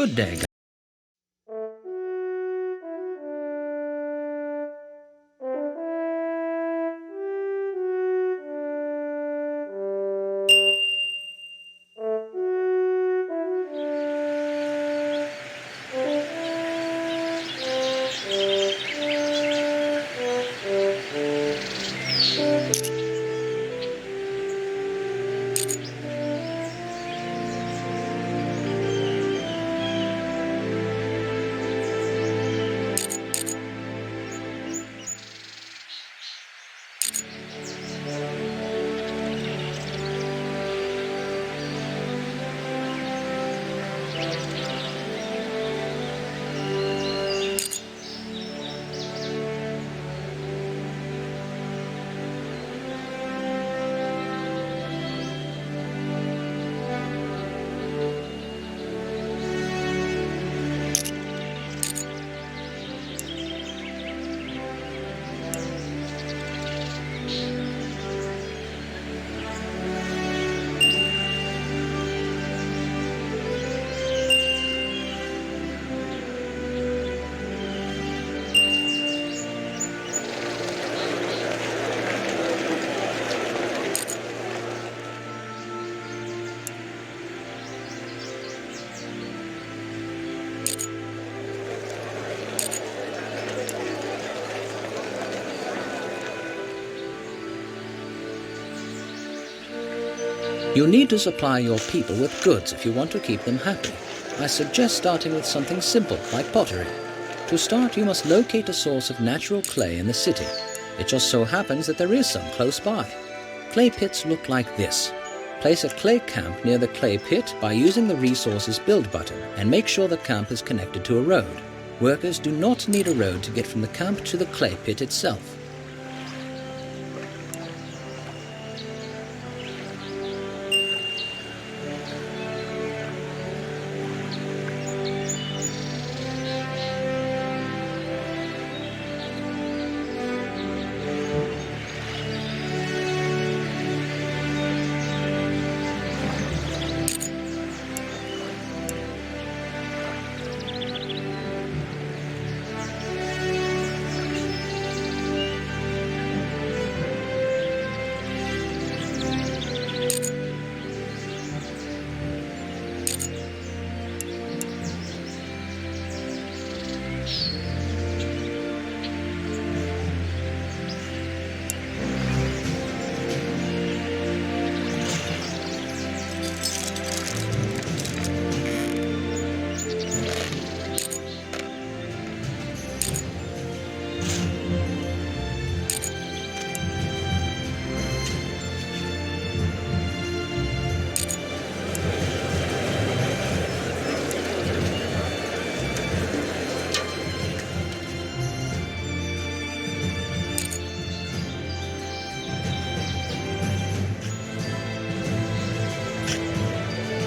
Good day, guys. You need to supply your people with goods if you want to keep them happy. I suggest starting with something simple, like pottery. To start, you must locate a source of natural clay in the city. It just so happens that there is some close by. Clay pits look like this. Place a clay camp near the clay pit by using the Resources Build button, and make sure the camp is connected to a road. Workers do not need a road to get from the camp to the clay pit itself.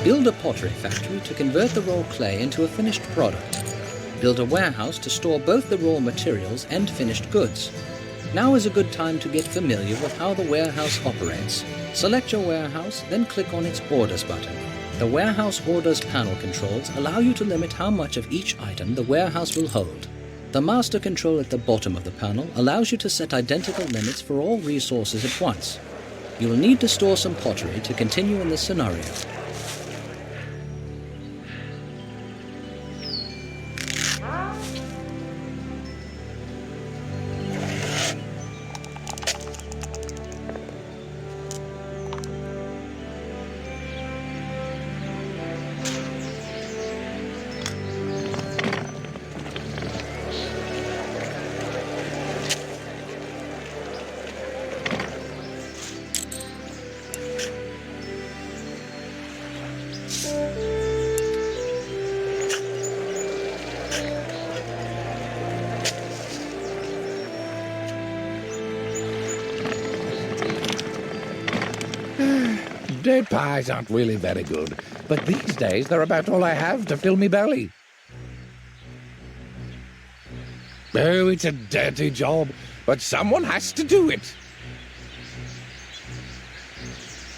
Build a pottery factory to convert the raw clay into a finished product. Build a warehouse to store both the raw materials and finished goods. Now is a good time to get familiar with how the warehouse operates. Select your warehouse, then click on its Orders button. The Warehouse Orders panel controls allow you to limit how much of each item the warehouse will hold. The Master control at the bottom of the panel allows you to set identical limits for all resources at once. You will need to store some pottery to continue in this scenario. Dead pies aren't really very good, but these days they're about all I have to fill me belly. Oh, it's a dirty job, but someone has to do it.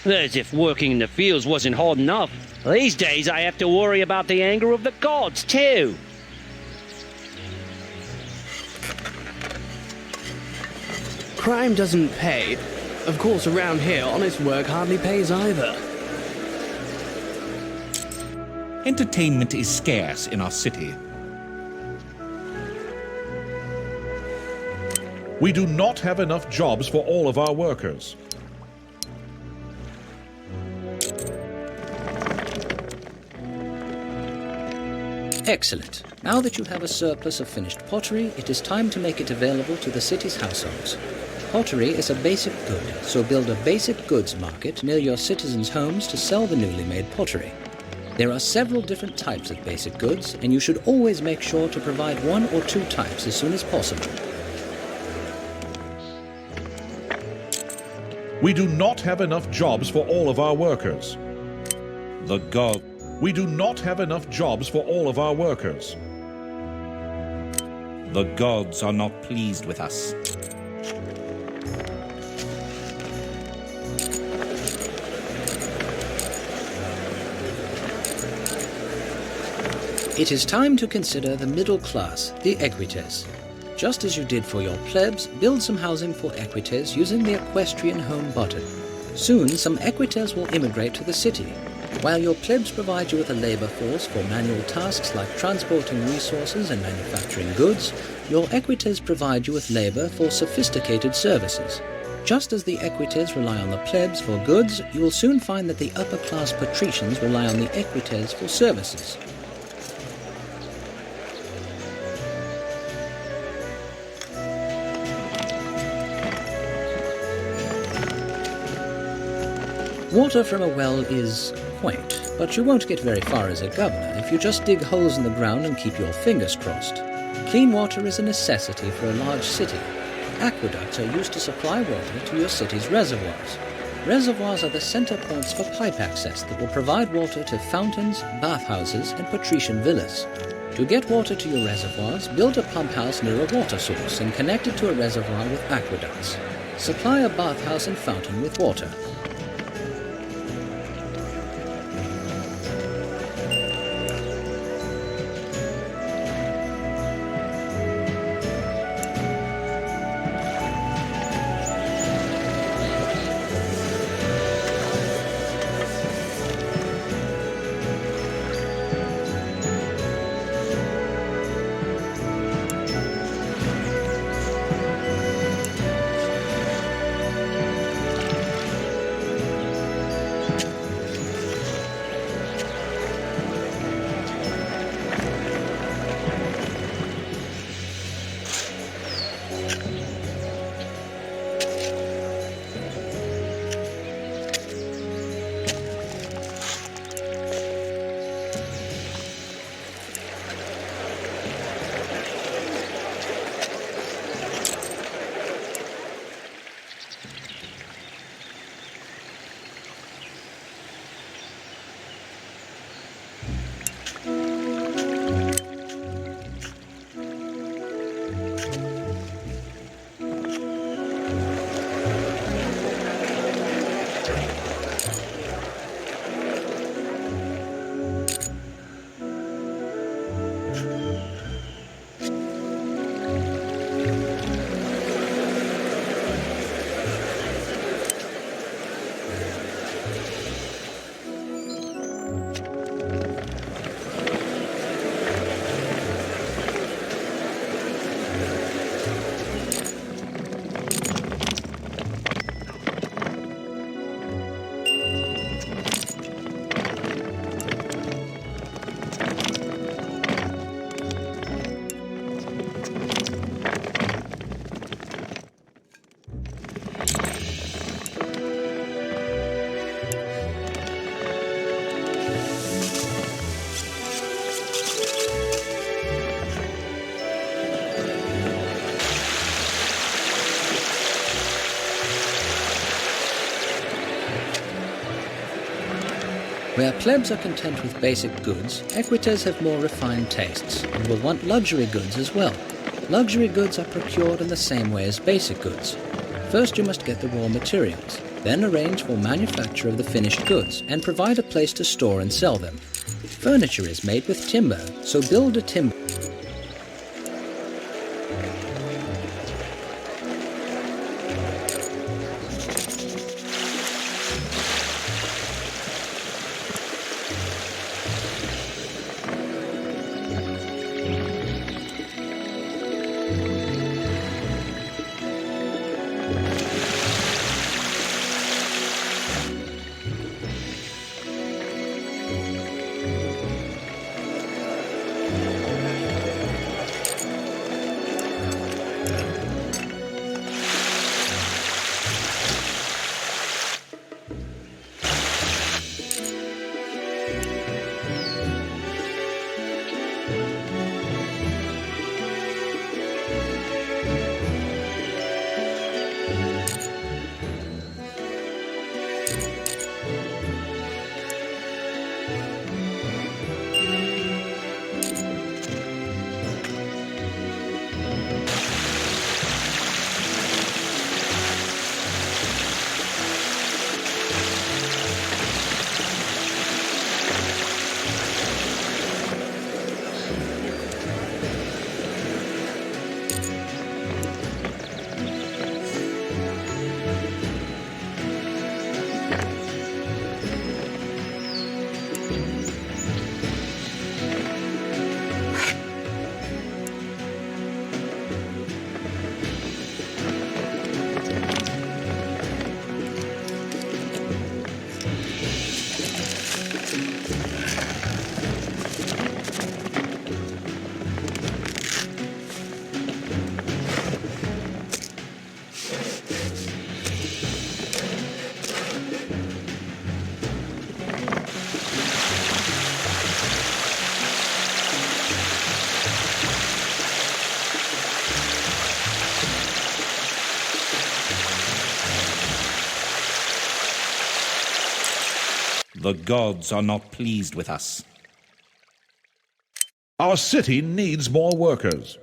As if working in the fields wasn't hard enough. These days I have to worry about the anger of the gods, too. Crime doesn't pay. Of course, around here, honest work hardly pays either. Entertainment is scarce in our city. We do not have enough jobs for all of our workers. Excellent. Now that you have a surplus of finished pottery, it is time to make it available to the city's households. Pottery is a basic good, so build a basic goods market near your citizens' homes to sell the newly made pottery. There are several different types of basic goods, and you should always make sure to provide one or two types as soon as possible. We do not have enough jobs for all of our workers. We do not have enough jobs for all of our workers. The gods are not pleased with us. It is time to consider the middle class, the equites. Just as you did for your plebs, build some housing for equites using the equestrian home button. Soon, some equites will immigrate to the city. While your plebs provide you with a labor force for manual tasks like transporting resources and manufacturing goods, your equites provide you with labor for sophisticated services. Just as the equites rely on the plebs for goods, you will soon find that the upper-class patricians rely on the equites for services. Water from a well is quaint, but you won't get very far as a governor if you just dig holes in the ground and keep your fingers crossed. Clean water is a necessity for a large city. Aqueducts are used to supply water to your city's reservoirs. Reservoirs are the center points for pipe access that will provide water to fountains, bathhouses, and patrician villas. To get water to your reservoirs, build a pump house near a water source and connect it to a reservoir with aqueducts. Supply a bathhouse and fountain with water. Where plebs are content with basic goods, equites have more refined tastes and will want luxury goods as well. Luxury goods are procured in the same way as basic goods. First you must get the raw materials. Then arrange for manufacture of the finished goods and provide a place to store and sell them. Furniture is made with timber, so build a timber. The gods are not pleased with us. Our city needs more workers.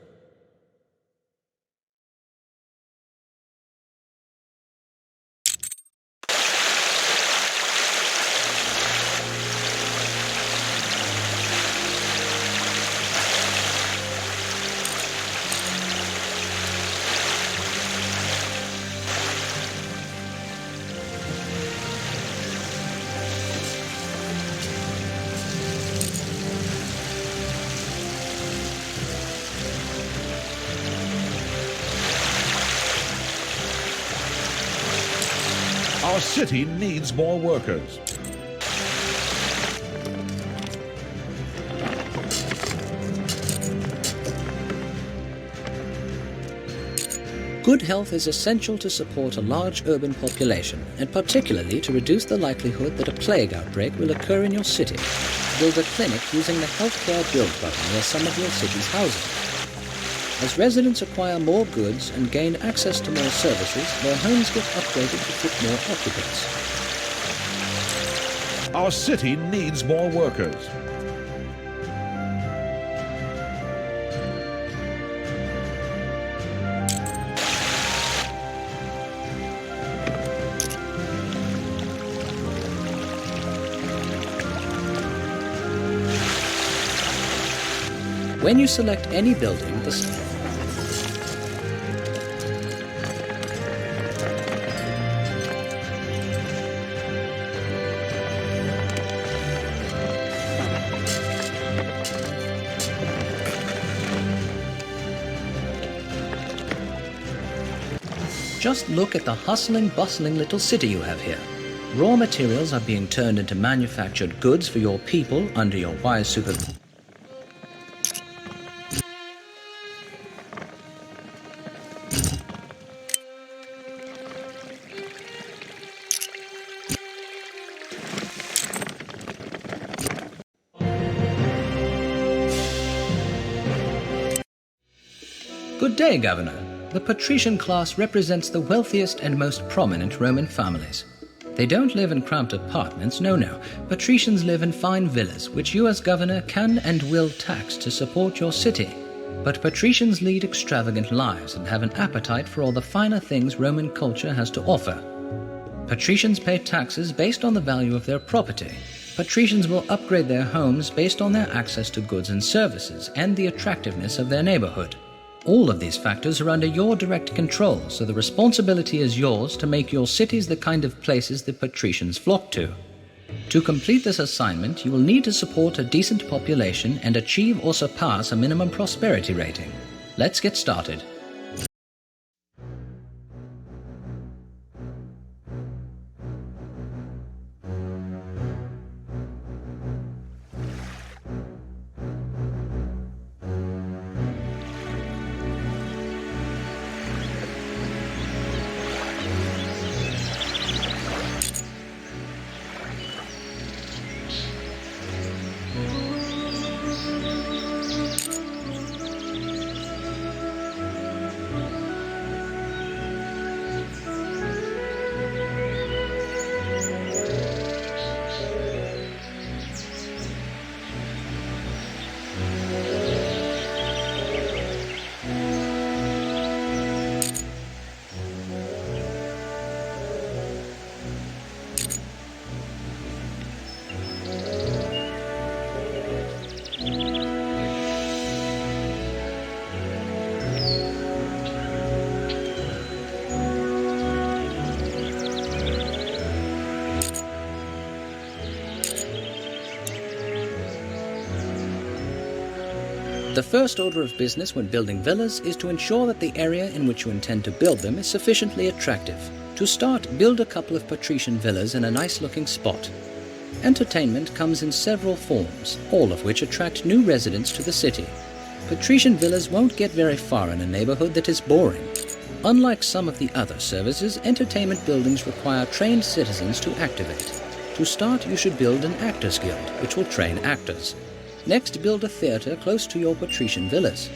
Our city needs more workers. Good health is essential to support a large urban population, and particularly to reduce the likelihood that a plague outbreak will occur in your city. Build a clinic using the Healthcare Build button near some of your city's housing. As residents acquire more goods and gain access to more services, their homes get upgraded to fit more occupants. Our city needs more workers. When you select any building, just look at the hustling, bustling little city you have here. Raw materials are being turned into manufactured goods for your people under your wise supervision. Good day, Governor. The patrician class represents the wealthiest and most prominent Roman families. They don't live in cramped apartments, no. Patricians live in fine villas, which you as governor can and will tax to support your city. But patricians lead extravagant lives and have an appetite for all the finer things Roman culture has to offer. Patricians pay taxes based on the value of their property. Patricians will upgrade their homes based on their access to goods and services and the attractiveness of their neighborhood. All of these factors are under your direct control, so the responsibility is yours to make your cities the kind of places the patricians flock to. To complete this assignment, you will need to support a decent population and achieve or surpass a minimum prosperity rating. Let's get started. The first order of business when building villas is to ensure that the area in which you intend to build them is sufficiently attractive. To start, build a couple of patrician villas in a nice-looking spot. Entertainment comes in several forms, all of which attract new residents to the city. Patrician villas won't get very far in a neighborhood that is boring. Unlike some of the other services, entertainment buildings require trained citizens to activate. To start, you should build an actors guild, which will train actors. Next, build a theatre close to your patrician villas.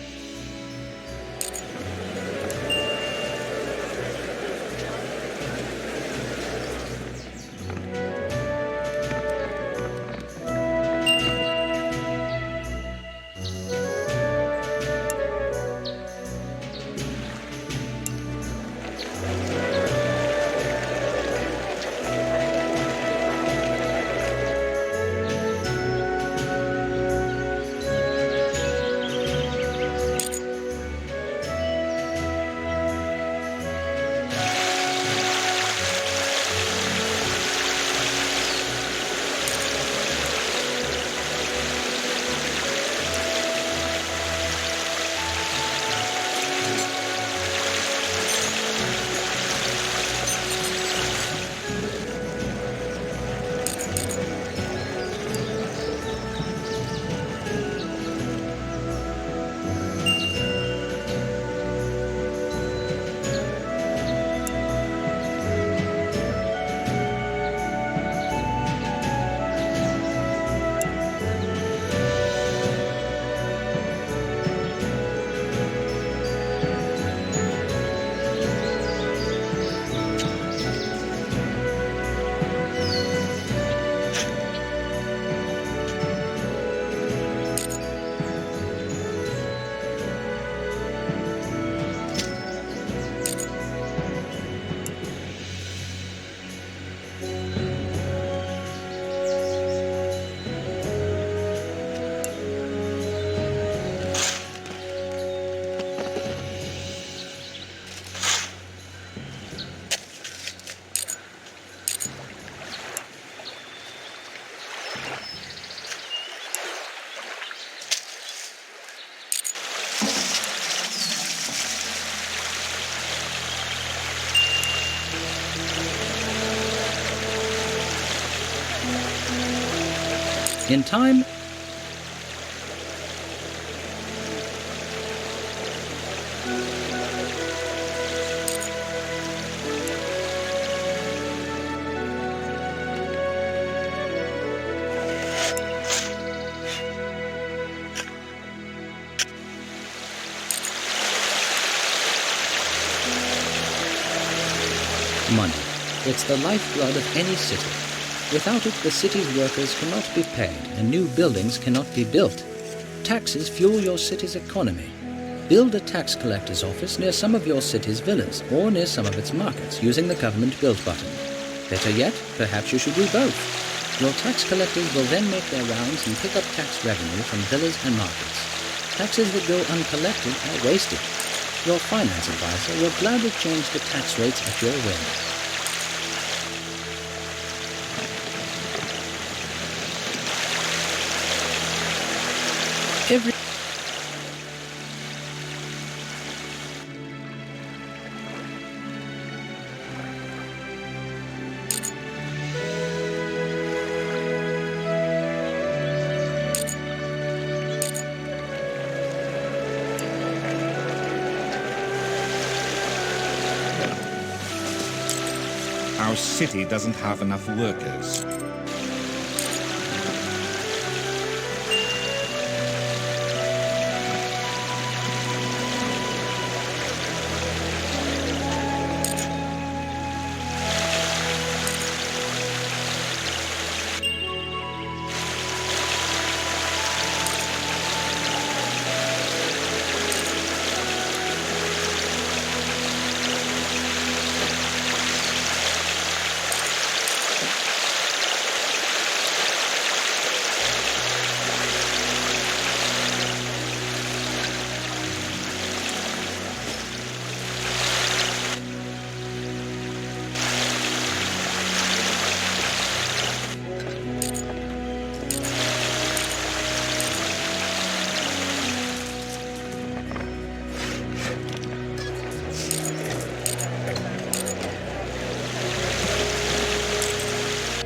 In time, money. It's the lifeblood of any city. Without it, the city's workers cannot be paid and new buildings cannot be built. Taxes fuel your city's economy. Build a tax collector's office near some of your city's villas or near some of its markets using the government build button. Better yet, perhaps you should do both. Your tax collectors will then make their rounds and pick up tax revenue from villas and markets. Taxes that go uncollected are wasted. Your finance advisor will gladly change the tax rates at your whim. Every Our city doesn't have enough workers.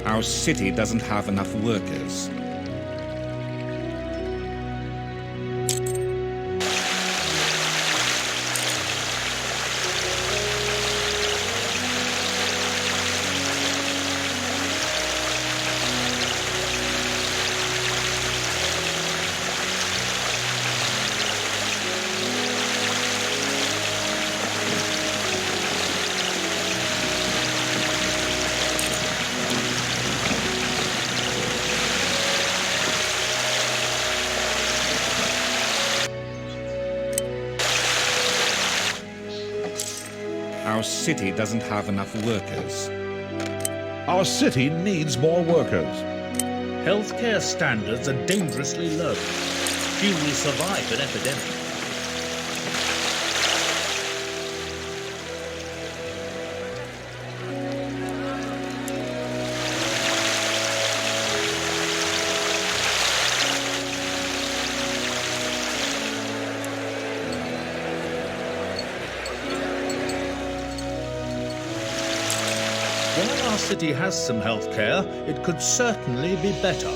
Our city doesn't have enough workers. Our city doesn't have enough workers. Our city needs more workers. Healthcare standards are dangerously low. Few will survive an epidemic. While our city has some healthcare, it could certainly be better.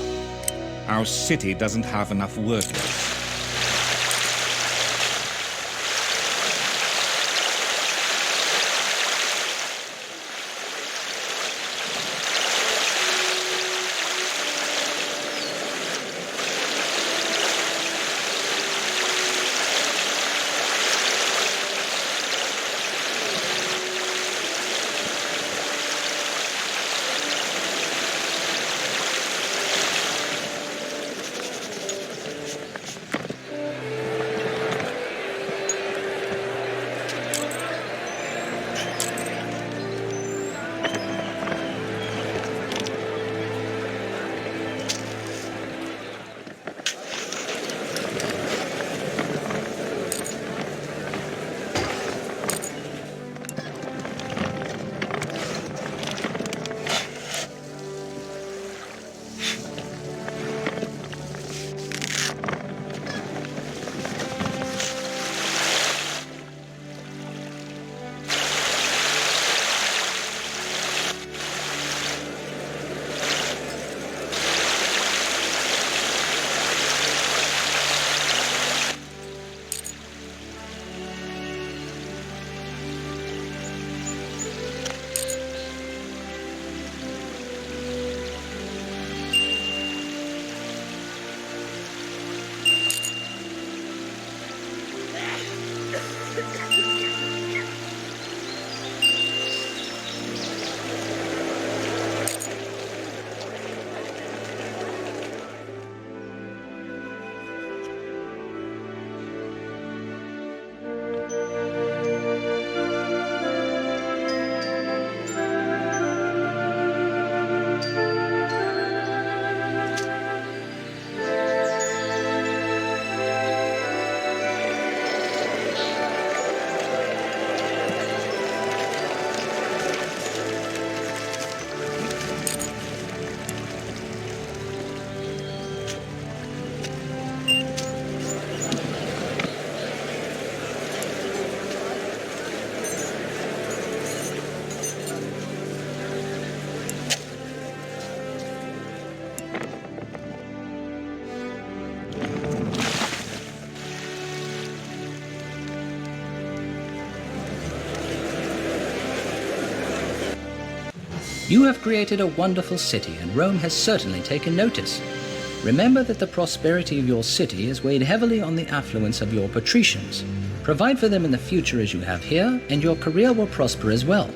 Our city doesn't have enough workers. You have created a wonderful city, and Rome has certainly taken notice. Remember that the prosperity of your city is weighed heavily on the affluence of your patricians. Provide for them in the future as you have here, and your career will prosper as well.